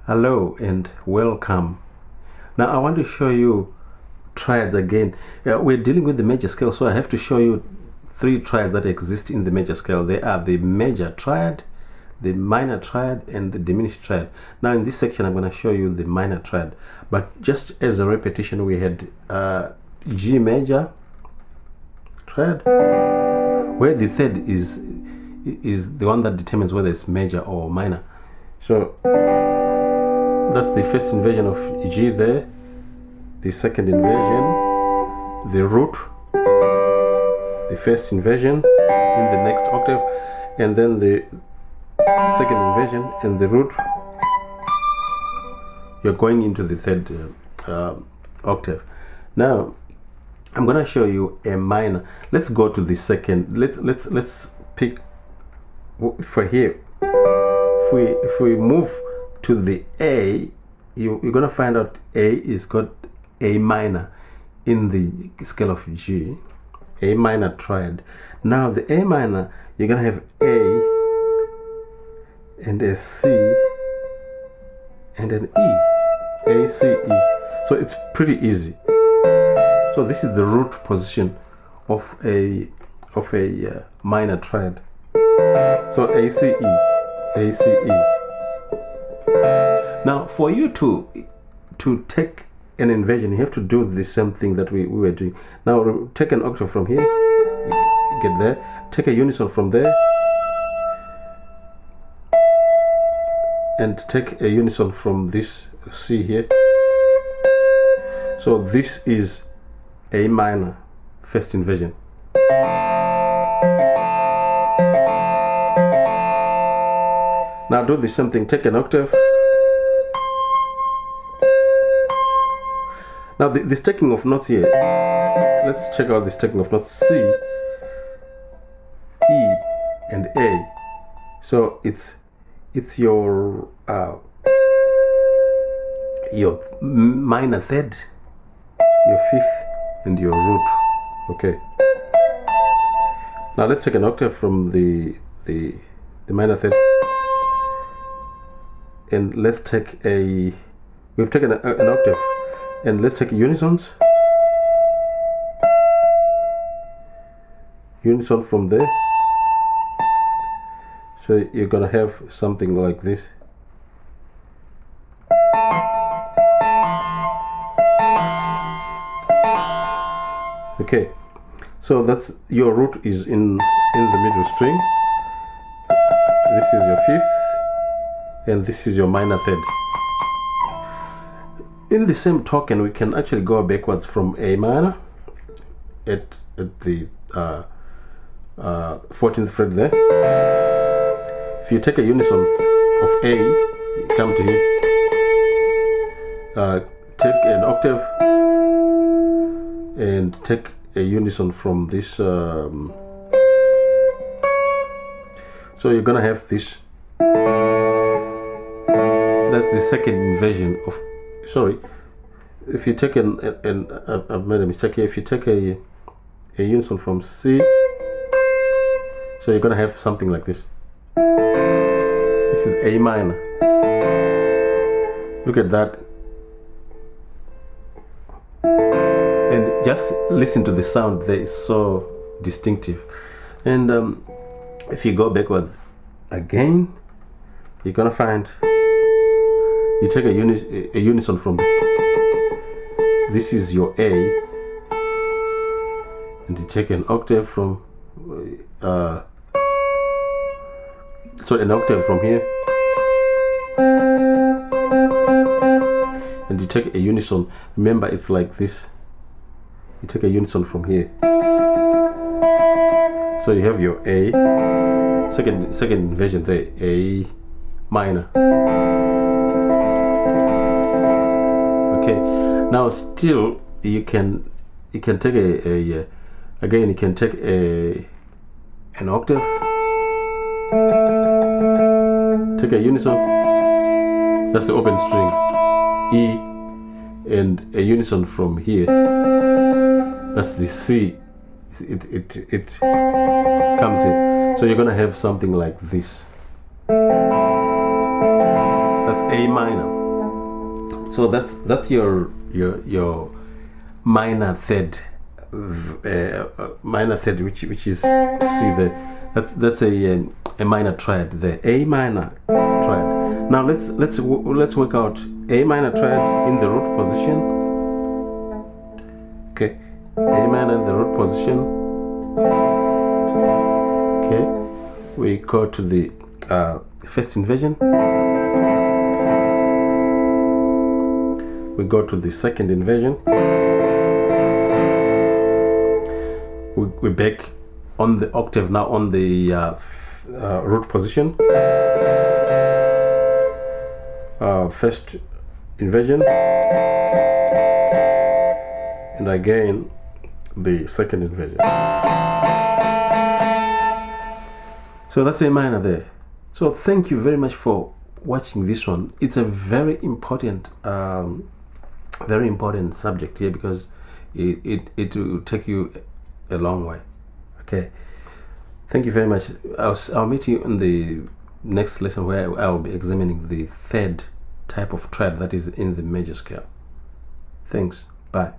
Hello and welcome. Now I want to show you triads again. We're dealing with the major scale, so I have to show you 3 triads that exist in the major scale. They are the major triad, the minor triad, and the diminished triad. Now in this section I'm going to show you the minor triad, but just as a repetition, we had G major triad, where the third is the one that determines whether it's major or minor. So that's the first inversion of G there, the second inversion, the root, the first inversion in the next octave, and then the second inversion and the root. You're going into the third octave. Now I'm gonna show you a minor. Let's go to the second. Let's pick for here. If we move to the A, you're gonna find out A is got A minor in the scale of G, A minor triad. Now the A minor, you're gonna have A and a C and an E, A, C, E. So it's pretty easy. So this is the root position of a minor triad. So A, C, E, A, C, E. Now for you to take an inversion, you have to do the same thing that we were doing. Now take an octave from here, get there, take a unison from there, and take a unison from this C here. So this is A minor, first inversion. Now do the same thing, take an octave. Now this taking of notes here, let's check out this taking of notes. C, E, and A. So it's your minor third, your fifth, and your root. Okay. Now let's take an octave from the minor third, and let's take we've taken an octave. And let's take unisons. Unison from there. So you're gonna have something like this. Okay, so that's your root is in the middle string. This is your fifth, and this is your minor third. In the same token, we can actually go backwards from A minor at the 14th fret there. If you take a unison of A, you come to here, take an octave and take a unison from this. So you're gonna have this. That's the second inversion of. Sorry, if you take I've made a mistake here. If you take a unison from C, so you're gonna have something like this. This is A minor. Look at that, and just listen to the sound there. Is so distinctive. And if you go backwards again, you're gonna find. You take a unison from this is your A, and you take an octave from an octave from here, and you take a unison. Remember, it's like this. You take a unison from here, so you have your A, second inversion there, A minor. Okay, now still you can take again you can take an octave, take a unison, that's the open string, E, and a unison from here, that's the C. It comes in, so you're gonna have something like this. That's A minor. So that's your minor third, which is, see the, that's a minor triad there, A minor triad. Now let's work out A minor triad in the root position. Okay, A minor in the root position. Okay, we go to the first inversion. We go to the second inversion. We're back on the octave now, on the root position. First inversion, and again the second inversion. So that's A minor there. So thank you very much for watching this one. It's a very important subject here, because it will take you a long way. Okay, thank you very much. I'll meet you in the next lesson, where I'll be examining the third type of triad that is in the major scale. Thanks. Bye.